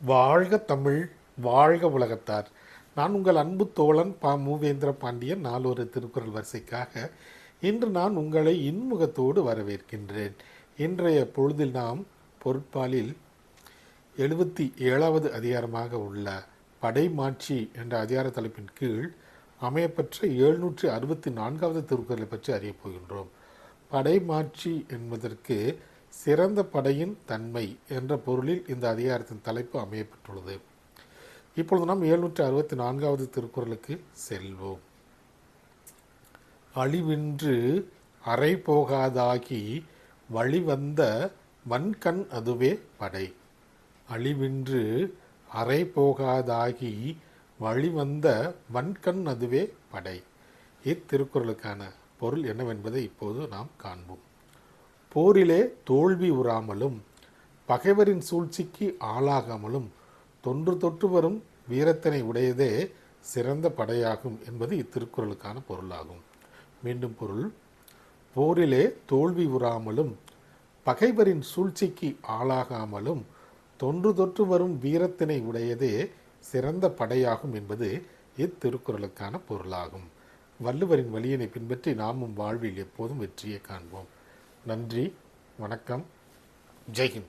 வாழ்க தமிழ், வாழ்க உலகத்தார். நான் உங்கள் அன்பு தோழன் மூவேந்திர பாண்டியன். நாளொரு திருக்குறள் வரிசைக்காக இன்று நான் உங்களை இன்முகத்தோடு வரவேற்கின்றேன். இன்றைய பொழுதில் நாம் பொருட்பாலில் 77வது அதிகாரமாக உள்ள படைமாட்சி என்ற அதிகார தலைப்பின் கீழ் அமையப்பெற்ற 764வது திருக்குறளை பற்றி அறியப் போகின்றோம். படைமாட்சி என்பதற்கு சிறந்த படையின் தன்மை என்ற பொருளில் இந்த அதிகாரத்தின் தலைப்பு அமையப்பட்டுள்ளது. இப்பொழுது நாம் 764வது திருக்குறளுக்கு செல்வோம். அழிவின்று அறை போகாதாகி வழிவந்த வன்கண் அதுவே படை. அழிவின்று அறை போகாதாகி வழிவந்த வன்கண் அதுவே படை. இத்திருக்குறளுக்கான பொருள் என்னவென்பதை இப்போது நாம் காண்போம். போரிலே தோல்வி உறாமலும் பகைவரின் சூழ்ச்சிக்கு ஆளாகாமலும் தொன்று தொட்டு வரும் வீரத்தினை உடையதே சிறந்த படையாகும் என்பது இத்திருக்குறளுக்கான பொருளாகும். மீண்டும் பொருள்: போரிலே தோல்வி உறாமலும் பகைவரின் சூழ்ச்சிக்கு ஆளாகாமலும் தொன்று தொட்டு வரும் வீரத்தினை உடையதே சிறந்த படையாகும் என்பது இத்திருக்குறளுக்கான பொருளாகும். வள்ளுவரின் வழியினை பின்பற்றி நாமும் வாழ்வில் எப்போதும் வெற்றியை காண்போம். நன்றி, வணக்கம், ஜெய்ஹிந்த்.